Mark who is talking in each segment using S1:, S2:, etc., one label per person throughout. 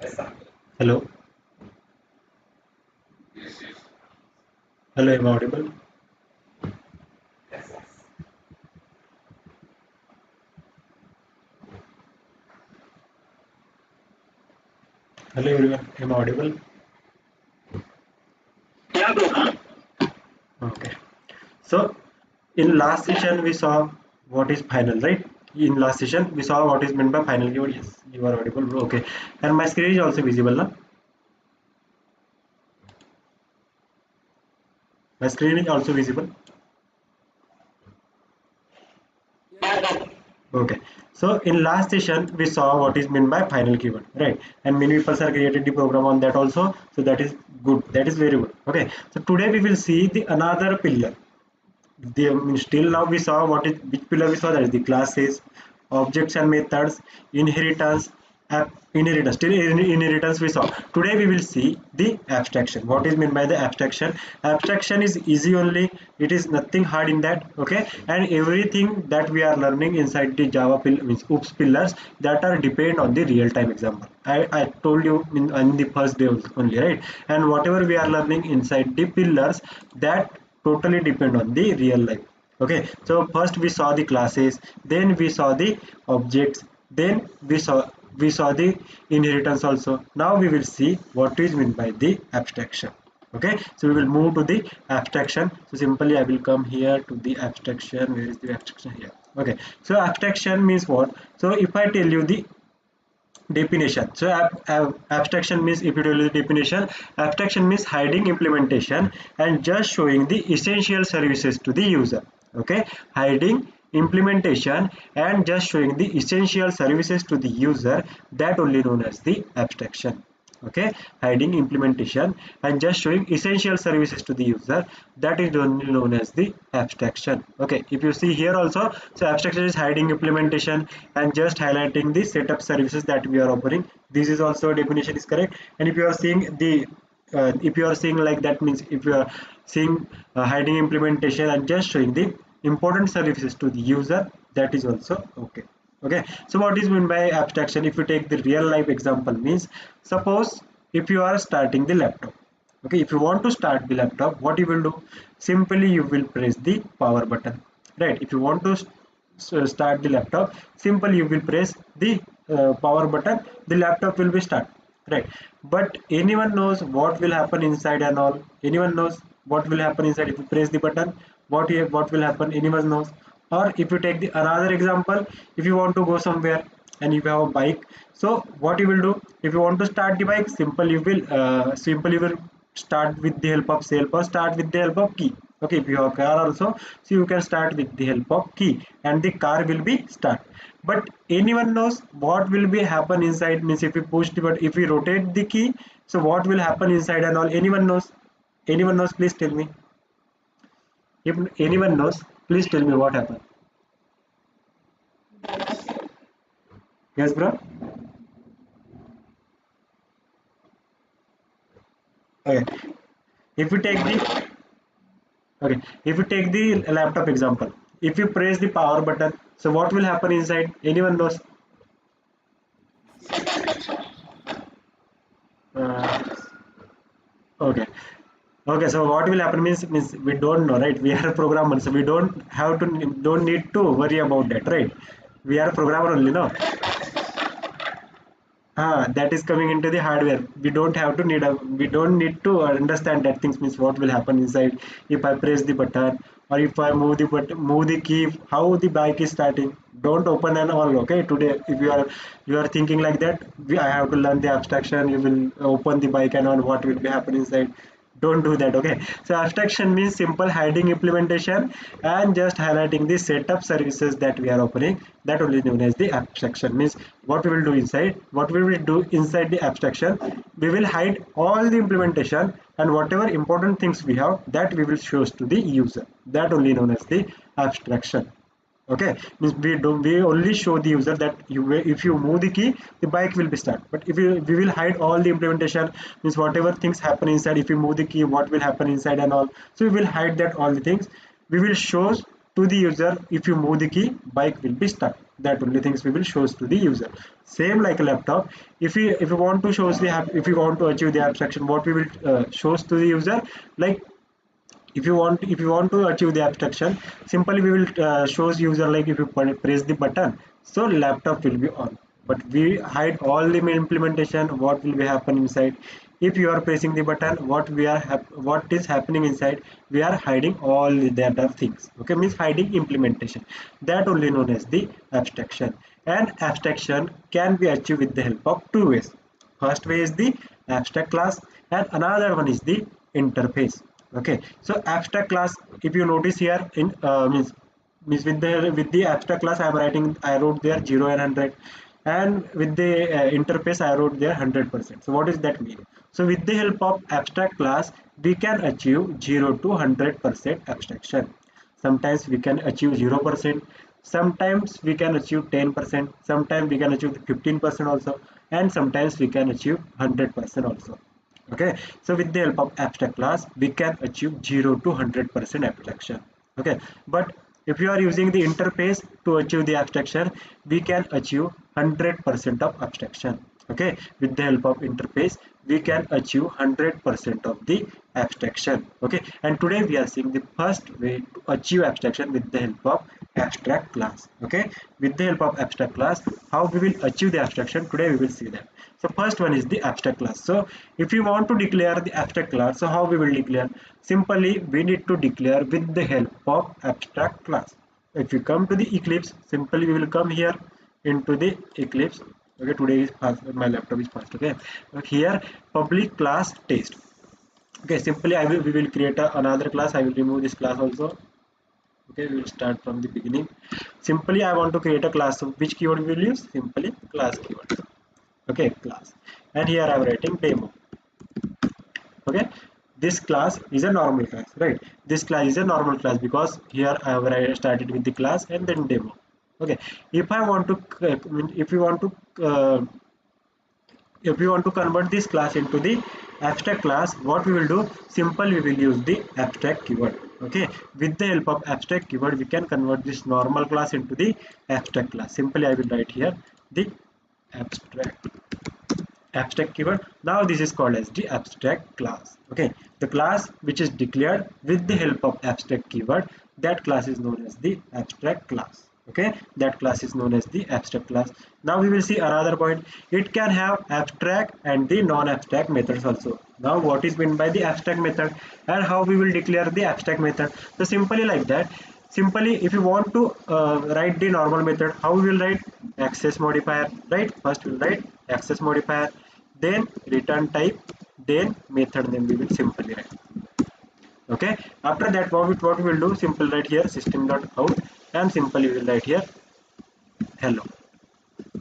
S1: Hello, hello, am I audible? Hello everyone, am I audible? Okay. So in last session we saw what is final, right? In last session we saw what is meant by final keyword. Yes, you are audible, bro. Okay. And my screen is also visible now. My screen is also visible. Okay. So in last session we saw what is meant by final keyword, right? And many people are created the program on that also. So that is good. That is very good. Okay. So today we will see the another pillar. Still now we saw what is which pillar we saw, that is the classes, objects and methods, inheritance, inheritance. Still inheritance we saw. Today we will see the abstraction. What is meant by the abstraction? Abstraction is easy only. It is nothing hard in that. Okay, and everything that we are learning inside the Java means oops pillars that are depend on the real time example. I told you in the first day only, right? And whatever we are learning inside the pillars, that totally depend on the real life. Okay, so first we saw the classes, then we saw the objects, then we saw the inheritance also. Now we will see what is meant by the abstraction. Okay, so we will move to the abstraction. So simply I will come here to the abstraction. Where is the abstraction? Here. Okay, so abstraction means what? So if I tell you the definition, so abstraction means, if you tell the definition, abstraction means hiding implementation and just showing the essential services to the user. Okay, hiding implementation and just showing the essential services to the user, that only known as the abstraction. Okay, hiding implementation and just showing essential services to the user, that is only known as the abstraction. Okay, if you see here also, so abstraction is hiding implementation and just highlighting the setup services that we are offering. This is also definition is correct. And if you are seeing the if you are seeing like that, means if you are seeing hiding implementation and just showing the important services to the user, that is also okay. Okay, so what is meant by abstraction? If you take the real life example, means suppose if you are starting the laptop. Okay, if you want to start the laptop, what you will do? Simply you will press the power button, right? If you want to start the laptop, simply you will press the power button, the laptop will be start, right? But anyone knows what will happen inside and all? Anyone knows what will happen inside if you press the button? What will happen? Anyone knows? Or if you take the another example, if you want to go somewhere and you have a bike, so what you will do? If you want to start the bike, simple you will start with the help of self, or start with the help of key. Okay, if you have a car also, so you can start with the help of key and the car will be start. But anyone knows what will be happen inside? Means if you push the button, if we rotate the key, so what will happen inside and all? Anyone knows? Anyone knows? Please tell me. If anyone knows, please tell me what happened. Yes, bro. Okay. If you take the Okay, if you take the laptop example, if you press the power button, so what will happen inside? Anyone knows? Uh, okay. Okay, so what will happen means we don't know, right? We are programmers, so we don't need to worry about that, right? We are programmer only, no? That is coming into the hardware. We don't need to understand that things, means what will happen inside if I press the button, or if I move the key, how the bike is starting. Don't open and all. Okay, today if you are thinking like that, I have to learn the abstraction. You will open the bike and all. What will be happen inside? Don't do that. Okay, so abstraction means simple hiding implementation and just highlighting the setup services that we are offering, that only known as the abstraction. Means what we will do inside the abstraction, we will hide all the implementation and whatever important things we have, that we will show to the user, that only known as the abstraction. Okay, means we only show the user that if you move the key, the bike will be start. But if we will hide all the implementation, means whatever things happen inside, if you move the key, what will happen inside and all, so we will hide that all the things. We will show to the user, if you move the key, bike will be start. that only things we will shows to the user. Same like a laptop, if you want to shows the if you want to achieve the abstraction, what we will shows to the user, like if you want to achieve the abstraction, simply we will shows user, like if you press the button, so laptop will be on, but we hide all the implementation, what will be happen inside. If you are pressing the button, what is happening inside, we are hiding all the other things, okay, means hiding implementation. That only known as the abstraction. And abstraction can be achieved with the help of two ways. First way is the abstract class, and another one is the interface. Okay, so abstract class, if you notice here in means with the abstract class, I wrote there 0 and 100, and with the interface I wrote there 100%. So what does that mean? So with the help of abstract class, we can achieve 0 to 100% abstraction. Sometimes we can achieve 0%, sometimes we can achieve 10%, sometimes we can achieve 15% also, and sometimes we can achieve 100% also. Okay, so with the help of abstract class, we can achieve 0 to 100% abstraction. Okay, but if you are using the interface to achieve the abstraction, we can achieve 100% of abstraction. Okay, with the help of interface, we can achieve 100% of the abstraction. Okay, and today we are seeing the first way to achieve abstraction with the help of abstract class. Okay, with the help of abstract class, how we will achieve the abstraction, today we will see that. So first one is the abstract class. So if you want to declare the abstract class, so how we will declare? Simply we need to declare with the help of abstract class. If you come to the Eclipse, simply we will come here into the Eclipse. Okay, today is fast, my laptop is fast. Okay, but here public class test. Okay, simply we will create another class. I will remove this class also. Okay, we will start from the beginning. Simply I want to create a class. So which keyword we will use? Simply class keyword. Okay, class, and here I am writing demo. Okay, this class is a normal class, right? This class is a normal class because here I have started with the class and then demo. Okay, if I want to uh, if you want to convert this class into the abstract class, what we will do? Simple, we will use the abstract keyword. Okay, with the help of abstract keyword, we can convert this normal class into the abstract class. Simply I will write here the abstract keyword. Now this is called as the abstract class. Okay, the class which is declared with the help of abstract keyword, that class is known as the abstract class. Okay, that class is known as the abstract class. Now we will see another point. It can have abstract and the non-abstract methods also. Now what is meant by the abstract method and how we will declare the abstract method? So simply like that. Simply if you want to write the normal method, how we will write? Access modifier, right? First we will write access modifier, then return type, then method name we will simply write. Okay, after that what we will do? Simple write here system.out, and simply we will write here hello.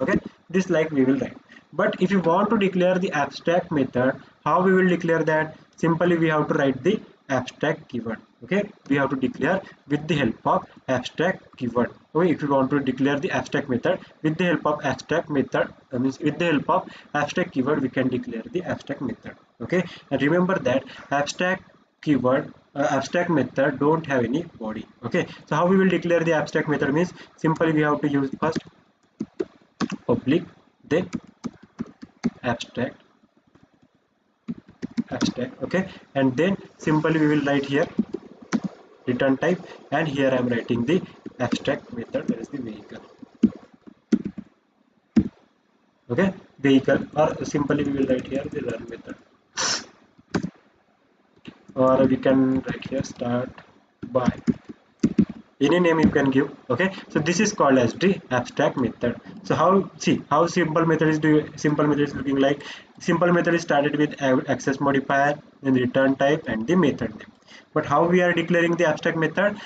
S1: Okay, this like we will write. But if you want to declare the abstract method, how we will declare that? Simply we have to write the abstract keyword. Okay, we have to declare with the help of abstract keyword. Okay, if you want to declare the abstract method with the help of abstract method, means with the help of abstract keyword, we can declare the abstract method. Okay, and remember that abstract method don't have any body. Okay, so how we will declare the abstract method means simply we have to use first public, then abstract. Okay, and then simply we will write here return type, and here I am writing the abstract method, that is the vehicle. Okay, vehicle, or simply we will write here the run method, or we can write here start by, any name you can give. Okay, so this is called as the abstract method. So how simple method is looking like. Simple method is started with access modifier, then return type and the method name. But how we are declaring the abstract method?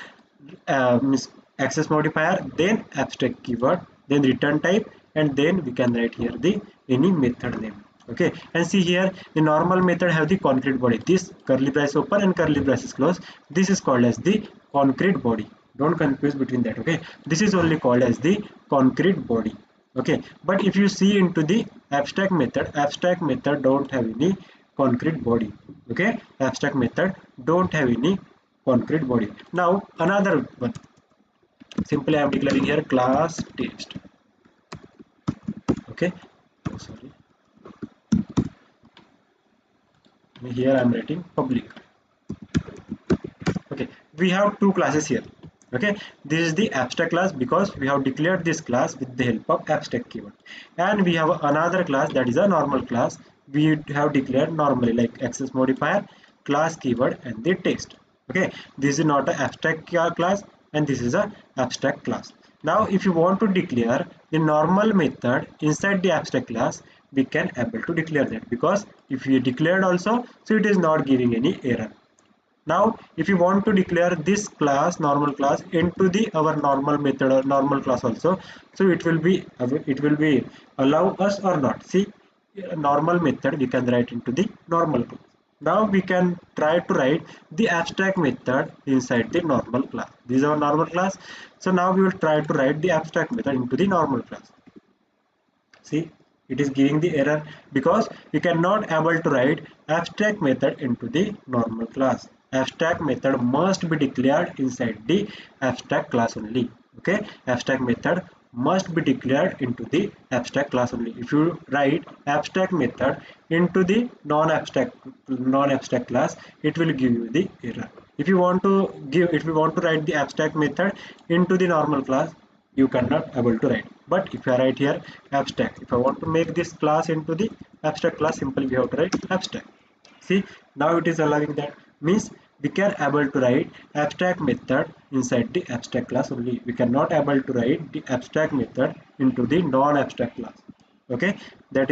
S1: Means access modifier, then abstract keyword, then return type, and then we can write here the any method name. Okay, and see here the normal method have the concrete body. This curly brace open and curly braces close. This is called as the concrete body. Don't confuse between that. Okay, this is only called as the concrete body. Okay, but if you see into the abstract method don't have any concrete body. Okay, abstract method don't have any concrete body. Now another one. Simply I am declaring here class test. Okay, oh, sorry, here I'm writing public. Okay, we have two classes here. Okay, this is the abstract class because we have declared this class with the help of abstract keyword, and we have another class that is a normal class. We have declared normally like access modifier, class keyword, and the text. Okay, this is not an abstract class, and this is a abstract class. Now if you want to declare the normal method inside the abstract class, we can able to declare that, because if we declared also, so it is not giving any error. Now if you want to declare this class normal class into the our normal method or normal class also, so it will be allow us or not. See, a normal method we can write into the normal class. Now we can try to write the abstract method inside the normal class. This is our normal class, so now we will try to write the abstract method into the normal class. See, it is giving the error because we cannot able to write abstract method into the normal class. Abstract method must be declared inside the abstract class only. Okay, abstract method must be declared into the abstract class only. If you write abstract method into the non-abstract class, it will give you the error. If you want to write the abstract method into the normal class, you cannot able to write. But if I write here abstract, if I want to make this class into the abstract class, simply we have to write abstract. See, now it is allowing that, means we can able to write abstract method inside the abstract class only. We cannot able to write the abstract method into the non-abstract class. Okay, that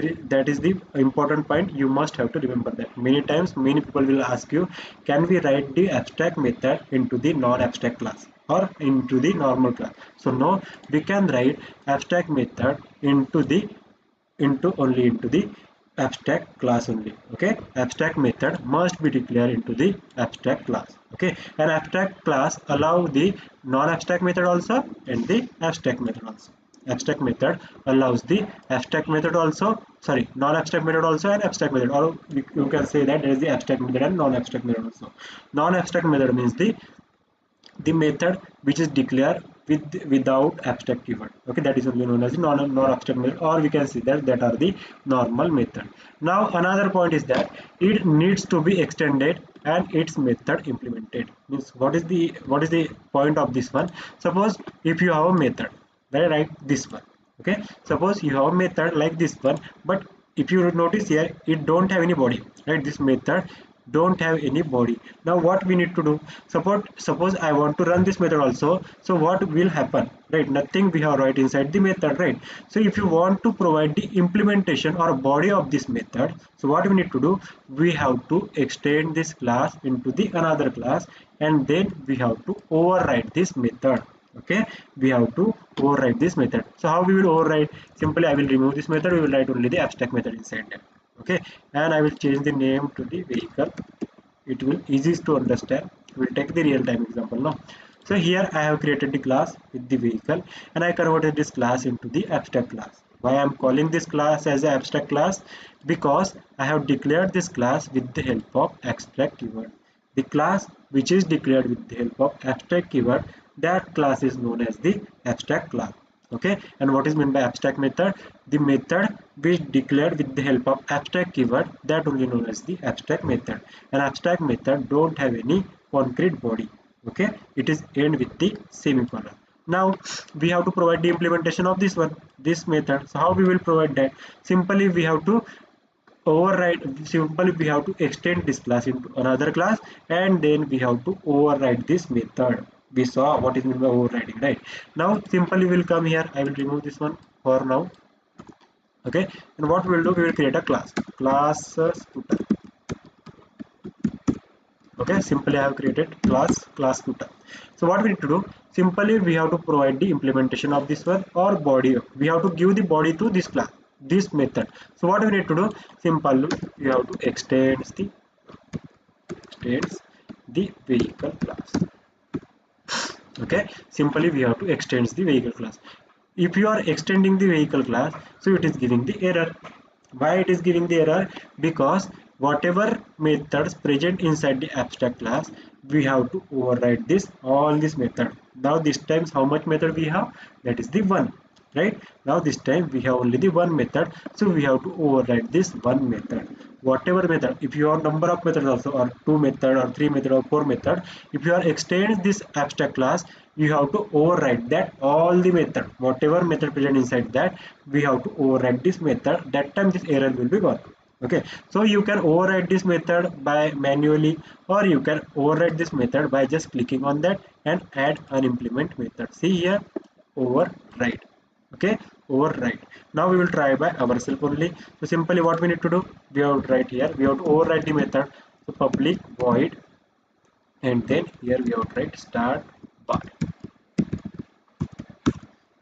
S1: is the important point. You must have to remember that. Many times many people will ask you, can we write the abstract method into the non-abstract class or into the normal class? So no, we can write abstract method into the abstract class only. Okay, abstract method must be declared into the abstract class. Okay, an abstract class allow the non-abstract method also and the abstract method also. Abstract method allows the abstract method also, sorry, non-abstract method also and abstract method, or you can say that there is the abstract method and non-abstract method also. Non-abstract method means the method which is declared without abstract keyword. Okay, that is only known as the non-abstract method, or we can say that are the normal method. Now another point is that it needs to be extended and its method implemented. Means what is the point of this one? Suppose if you have a method, right, this one. Okay, suppose you have a method like this one, but if you notice here, it don't have any body, right? This method don't have any body. Now what we need to do, suppose I want to run this method also, so what will happen, right? Nothing we have right inside the method, right? So if you want to provide the implementation or body of this method, so what we need to do, we have to extend this class into the another class, and then we have to override this method. Okay, we have to override this method. So how we will override? Simply I will remove this method, we will write only the abstract method inside that. Okay, and I will change the name to the vehicle. It will easy to understand. We'll take the real time example now. So here I have created the class with the vehicle, and I converted this class into the abstract class. Why I am calling this class as an abstract class? Because I have declared this class with the help of abstract keyword. The class which is declared with the help of abstract keyword, that class is known as the abstract class. Okay, and what is meant by abstract method? The method which declared with the help of abstract keyword, that only known as the abstract method. An abstract method don't have any concrete body. Okay, it is end with the semicolon. Now we have to provide the implementation of this method. So how we will provide that? Simply we have to we have to extend this class into another class, and then we have to override this method. We saw what is meant by overriding, right? Now simply will come here, I will remove this one for now. Okay, and what we will do, we will create a class scooter. Okay, simply I have created class scooter. So what we need to do, simply we have to provide the implementation of this one or body. We have to give the body to this class, this method. So what we need to do, simply we have to extends the vehicle class. Okay, simply we have to extend the vehicle class. If you are extending the vehicle class, so it is giving the error. Why it is giving the error? Because whatever methods present inside the abstract class, we have to override this all this method. Now this times how much method we have? That is the one, right? Now this time we have only the one method, so we have to override this one method. Whatever method, if you have number of methods also, or two method or three method or four method, if you are extend this abstract class, you have to override that all the method, whatever method present inside that, we have to override this method. That time this error will be gone. Okay, so you can override this method by manually, or you can override this method by just clicking on that and add an implement method. See here, override. Okay, override. Now we will try by ourselves only. So simply what we need to do, we have to write here, we have to override the method. So public void, and then here we have to write start bar.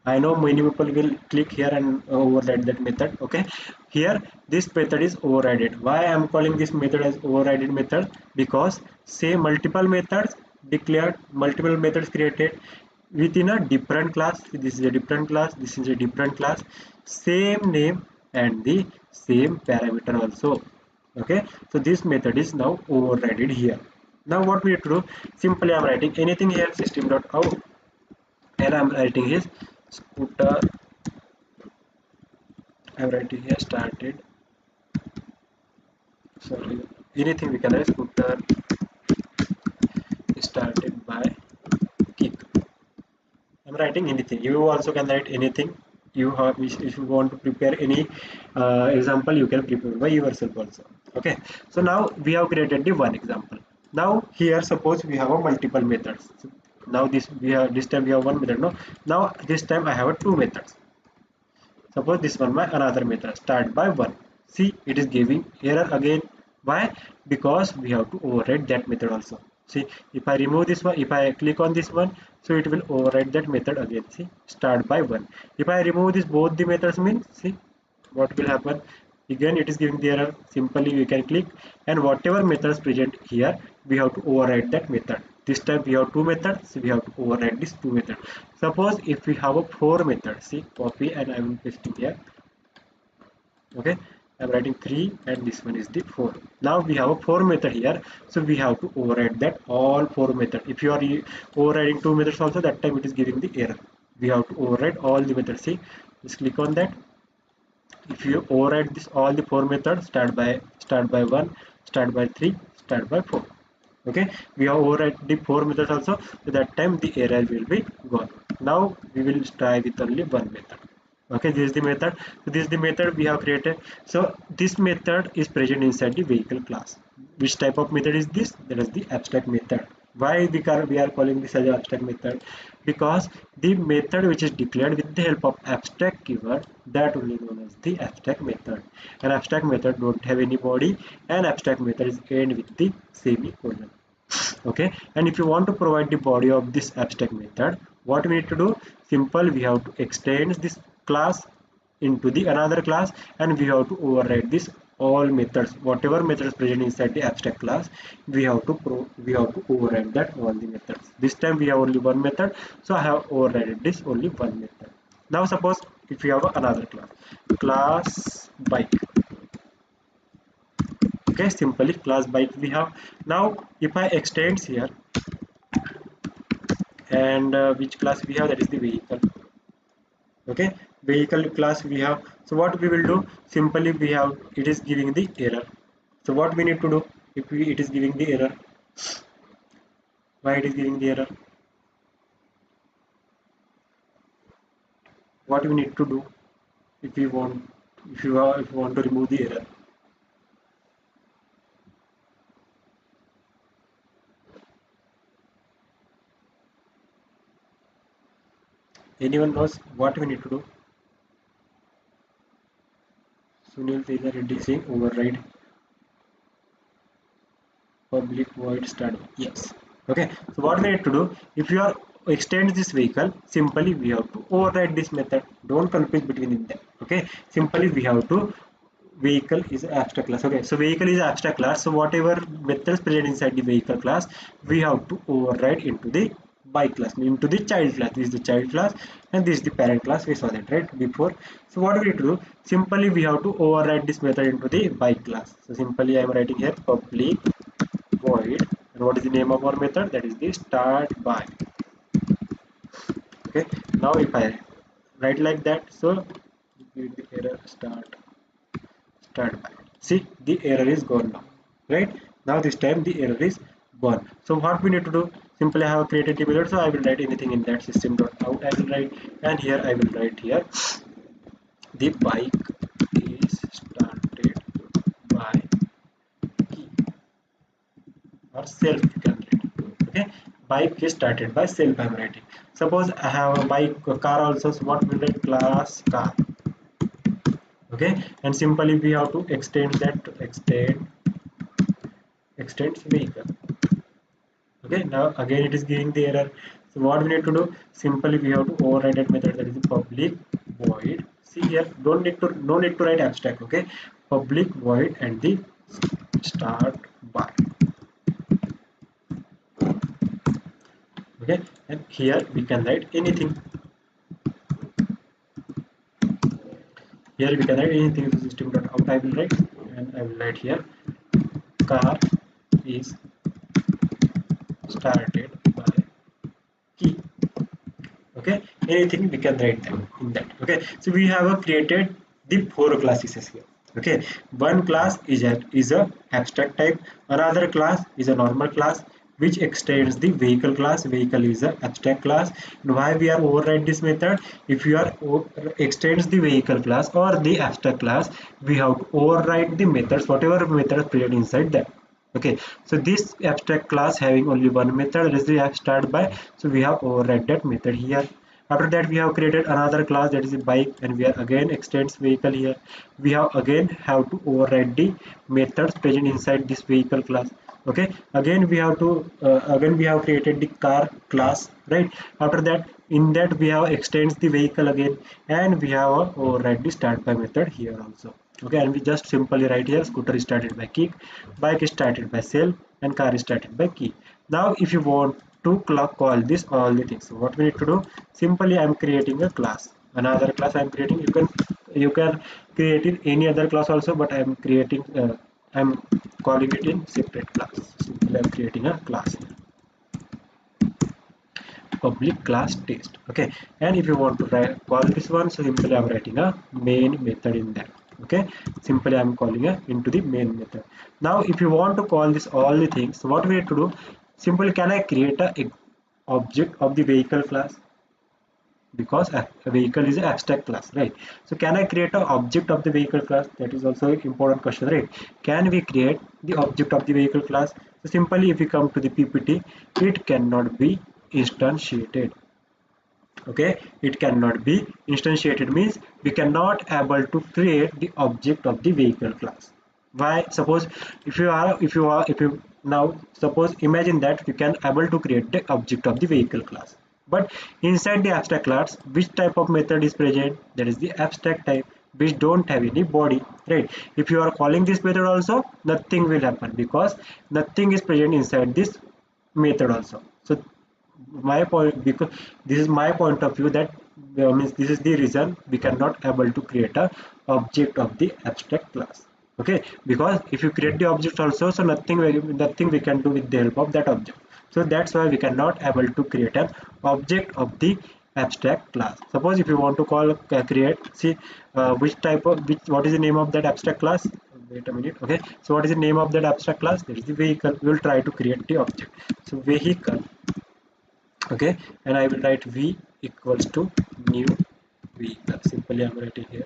S1: I know many people will click here and override that method. Okay, here this method is overridden. Why I am calling this method as overridden method? Because say multiple methods declared, multiple methods created within a different class. This is a different class, this is a different class, same name and the same parameter also. Okay, so this method is now overridden here. Now what we need to do, simply I am writing anything here, system.out, and I am writing is scooter. I am writing here started, sorry, anything we can write, scooter started by kick. I'm writing anything, you also can write anything you have. If you want to prepare any example, you can prepare by yourself also. Okay, so now we have created the one example. Now here suppose we have a multiple methods. So now this time we have one method, no, now this time I have two methods. Suppose this one my another method start by one. See, it is giving error again. Why? Because we have to override that method also. See, if I remove this one, if I click on this one, so it will override that method again. See, start by one. If I remove this both the methods, means see what will happen. Again, it is giving the error. Simply we can click, and whatever methods present here, we have to override that method. This time we have two methods, so we have to override this two method. Suppose if we have a four method, see, copy and I will paste it here. Okay, I'm writing 3 and this one is the 4. Now we have a 4 method here, so we have to override that all 4 method. If you are overriding 2 methods also, that time it is giving the error. We have to override all the methods. See, just click on that. If you override this all the 4 methods, start by 1, start by 3, start by 4. Okay, we have override the 4 methods also, so that time the error will be gone. Now we will try with only one method. Okay, this is the method. So this is the method we have created. So this method is present inside the vehicle class. Which type of method is this? That is the abstract method. Why we are calling this as an abstract method? Because the method which is declared with the help of abstract keyword, that only known as the abstract method. An abstract method don't have any body, and abstract method is end with the semicolon. Okay, and if you want to provide the body of this abstract method, what we need to do? Simple, we have to extend this class into the another class, and we have to override this all methods, whatever methods present inside the abstract class, we have to override that all the methods. This time we have only one method, so I have overridden this only one method. Now suppose if we have another class bike. Okay, simply class bike we have. Now if I extend here, and which class we have, that is the vehicle. Okay, vehicle class we have. So what we will do, simply we have, it is giving the error. So what we need to do, if it is giving the error, why it is giving the error, what we need to do, if you want, if you want to remove the error. Anyone knows what we need to do? Sunil Taylor Reddy saying override public void start. Yes. Okay. So what we need to do, if you are extend this vehicle, simply we have to override this method. Don't confuse between them. Okay. Simply we have to, vehicle is abstract class. Okay. So vehicle is abstract class. So whatever methods present inside the vehicle class, we have to override into the bike class, into the child class. This is the child class and this is the parent class. We saw that right before. So what we need to do, simply we have to override this method into the bike class. So simply I am writing here public void, and what is the name of our method? That is the start by. Okay, now if I write like that, so give the error start by. See, the error is gone now, right? Now this time the error is gone. So what we need to do, simply I have created the method, so I will write anything in that system.out I will write, and here I will write here the bike is started by key or self, you can write. Okay, bike is started by self I am writing. Suppose I have a bike, a car also, so what will write class car. Okay, and simply we have to extend that to extends vehicle. Okay, now again it is giving the error. So what we need to do, simply we have to override that method, that is the public void. See here, don't need to no need to write abstract. Okay, public void and the start by. Okay, and here we can write anything. Here we can write anything. So system.out I will write, and I will write here car is started by key. Okay, anything we can write them in that. Okay, so we have created the four classes here. Okay, one class is a abstract type, another class is a normal class which extends the vehicle class. Vehicle is a abstract class. And why we are override this method, if you are extends the vehicle class or the abstract class, we have to override the methods, whatever methods present inside that. Okay, so this abstract class having only one method, that is the start by, so we have override that method here. After that we have created another class, that is a bike, and we are again extends vehicle. Here we have again have to override the methods present inside this vehicle class. Okay, again we have to again we have created the car class, right? After that, in that we have extends the vehicle again, and we have override the start by method here also. Okay, and we just simply write here scooter is started by kick, bike is started by self, and car is started by key. Now if you want to call this all the things, so what we need to do, simply I am creating a class, another class I am creating. You can create in any other class also, but I am creating I'm calling it in separate class. Simply I'm creating a class here, public class test. Okay, and if you want to call this one, so simply I'm writing a main method in that. Okay, simply I'm calling a into the main method. Now if you want to call this all the things, so what we need to do, simply can I create a object of the vehicle class, because a vehicle is an abstract class, right? So can I create an object of the vehicle class? That is also an important question, right? Can we create the object of the vehicle class? So simply if we come to the ppt, it cannot be instantiated. Okay, it cannot be instantiated means we cannot able to create the object of the vehicle class. Why? Suppose if you now suppose imagine that we can able to create the object of the vehicle class, but inside the abstract class which type of method is present? That is the abstract type, which don't have any body, right? If you are calling this method also, nothing will happen because nothing is present inside this method also. So my point, because this is my point of view, that means this is the reason we cannot able to create a object of the abstract class. Okay, because if you create the object also, so nothing we can do with the help of that object. So that's why we cannot able to create an object of the abstract class. Suppose if you want to call create, see which type of which what is the name of that abstract class? Wait a minute. Okay, so what is the name of that abstract class? That is the vehicle. We will try to create the object. So vehicle. Okay, and I will write v equals to new vehicle. Simply I'm writing here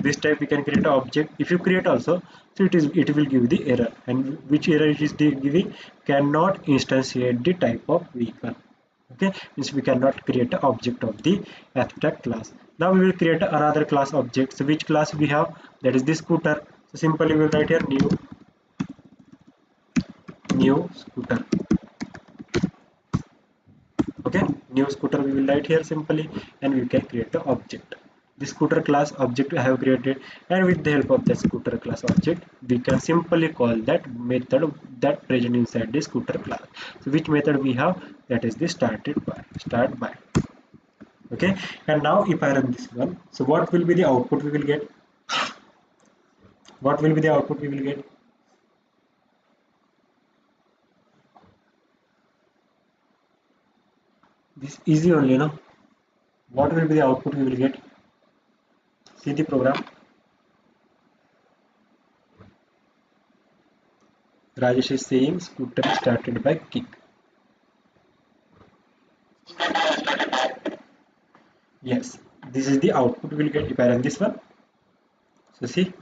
S1: this type we can create an object. If you create also, so it will give the error, and which error it is giving? Cannot instantiate the type of vehicle. Okay, means we cannot create an object of the abstract class. Now we will create another class object. So which class we have? That is the scooter. So simply we will write here new scooter. Okay, new scooter we will write here simply, and we can create the object. the scooter class object I have created, and with the help of the scooter class object we can simply call that method that present inside the scooter class. So which method we have? That is the start by. Okay, and now if I run this one, so what will be the output we will get? What will be the output we will get? This easy only, no? What will be the output we will get? See the program. Rajesh is saying scooter started by kick. Yes, this is the output we will get if I run this one. So see,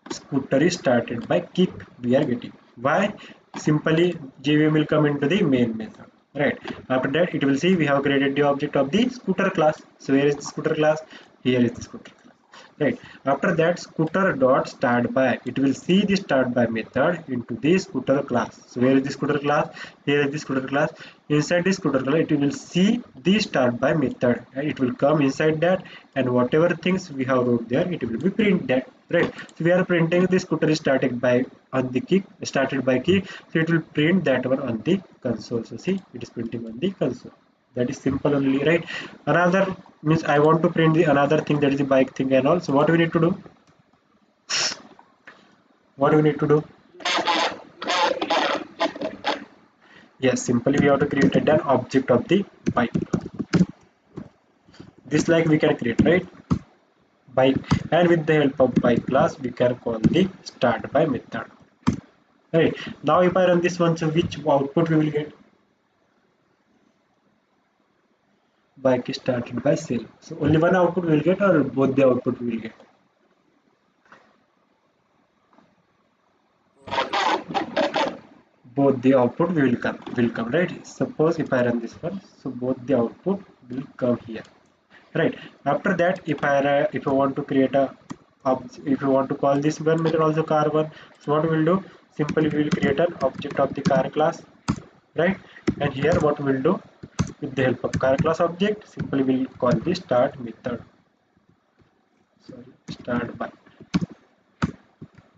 S1: scooter is started by kick we are getting. Why? Simply JVM will come into the main method. Right. After that it will see we have created the object of the scooter class. So where is the scooter class? Here is the scooter class. Right. After that scooter dot start by, it will see the start by method into the scooter class. So where is the scooter class? Here is the scooter class. Inside the scooter class it will see the start by method, and it will come inside that, and whatever things we have wrote there it will be print that. Right. So we are printing the scooter is started by on the kick, started by kick, so it will print that one on the console. So see, it is printing on the console. That is simple only, right? Another means I want to print the another thing, that is the bike thing and all. So what we need to do? What do we need to do? Yes, simply we have to create an object of the bike. This like we can create, right? Bike, and with the help of bike class we can call the start by method. Right. Now if I run this one, so which output we will get? Bike is started by cell. So only one output we will get, or both the output we will get? Both the output will come, right? Suppose if I run this one, so both the output will come here, right? After that if I want to create a if you want to call this one method also car one, so what we will do? Simply we will create an object of the car class, right? And here what we will do, with the help of car class object, simply we will call the start method, sorry, start by.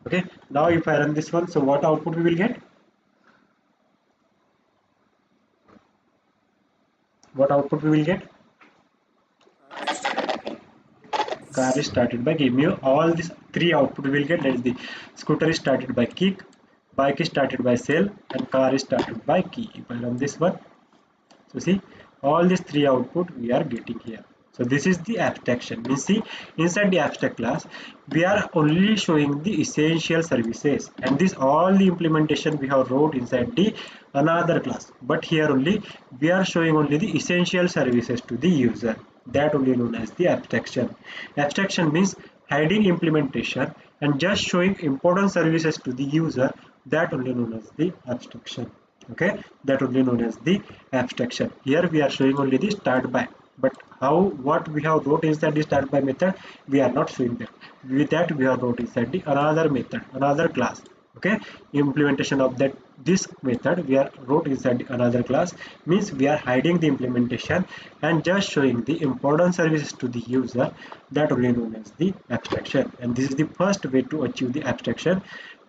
S1: Okay, now if I run this one, so what output we will get? What output we will get? Car is started by, give me all these three output we will get. That is the scooter is started by kick, bike is started by cell, and car is started by key. If I run this one, so see, all these three output we are getting here. So this is the abstraction. We see inside the abstract class we are only showing the essential services, and this all the implementation we have wrote inside the another class, but here only we are showing only the essential services to the user. That only known as the abstraction. Abstraction means hiding implementation and just showing important services to the user. That only known as the abstraction. Okay, that only known as the abstraction. Here we are showing only the start by, but how what we have wrote inside the start by method we are not showing that. With that we have wrote inside the another method, another class. Okay, implementation of that this method we are wrote inside the another class, means we are hiding the implementation and just showing the important services to the user. That only known as the abstraction, and this is the first way to achieve the abstraction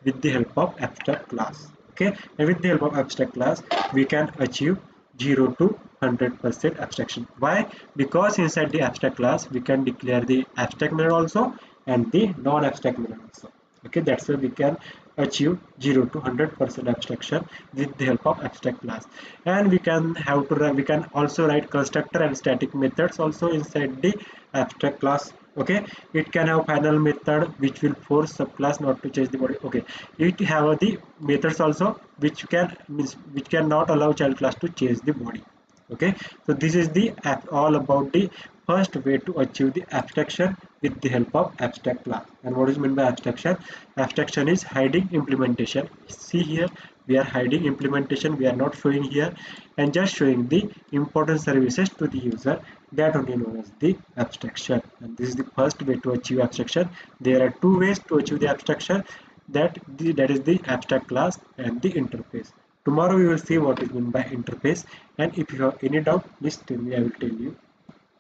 S1: with the help of abstract class. Okay, and with the help of abstract class we can achieve 0 to 100% abstraction. Why? Because inside the abstract class we can declare the abstract method also and the non-abstract method also. Okay, that's why we can achieve 0 to 100% abstraction with the help of abstract class. And we can have to we can also write constructor and static methods also inside the abstract class. Okay, it can have final method which will force subclass not to change the body. Okay, it have the methods also which can means which cannot allow child class to change the body. Okay, so this is the all about the first way to achieve the abstraction with the help of abstract class. And what is meant by abstraction? Abstraction is hiding implementation. See here, we are hiding implementation, we are not showing here, and just showing the important services to the user. That only known as the abstraction, and this is the first way to achieve abstraction. There are two ways to achieve the abstraction, that is the abstract class and the interface. Tomorrow we will see what is meant by interface, and if you have any doubt please tell me, I will tell you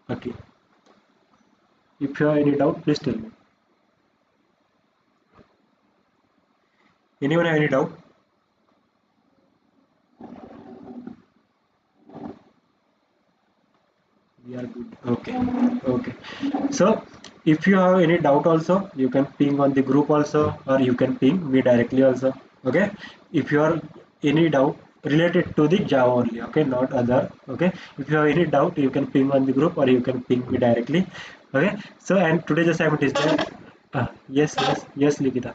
S1: again. If you have any doubt, please tell me. Anyone have any doubt? We are good. Okay. Okay. So if you have any doubt also, you can ping on the group also, or you can ping me directly also. Okay. If you are any doubt related to the Java only, okay, not other. Okay. If you have any doubt, you can ping on the group or you can ping me directly. Okay. So and today's assignment is that. Yes, yes, yes, Likita.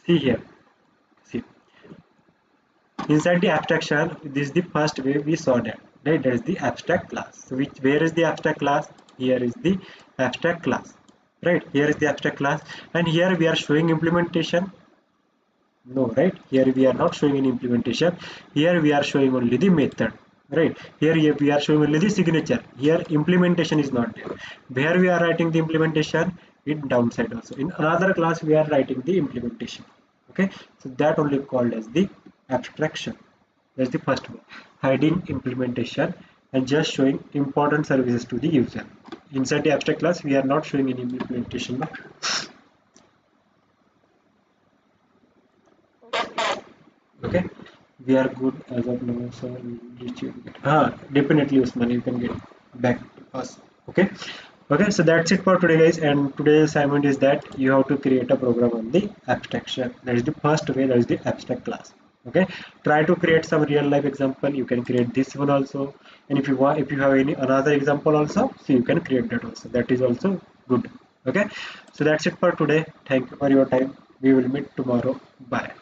S1: See here. See. Inside the abstraction, this is the first way we saw that. Right? That is the abstract class. So which where is the abstract class? Here is the abstract class. Right? Here is the abstract class, and here we are showing implementation. No, right? Here we are not showing any implementation. Here we are showing only the method. Right? Here we are showing only the signature. Here implementation is not there. Where we are writing the implementation in downside also. In another class we are writing the implementation. Okay, so that only called as the abstraction. That's the first one. Hiding implementation and just showing important services to the user. Inside the abstract class, we are not showing any implementation. No? Okay, we are good as of now. So definitely, Usman, you can get back to us. Okay. Okay, so that's it for today, guys. And today's assignment is that you have to create a program on the abstraction. That is the first way. That is the abstract class. Okay, try to create some real life example. You can create this one also, and if you want, if you have any another example also, so you can create that also. That is also good. Okay, so that's it for today. Thank you for your time. We will meet tomorrow. Bye.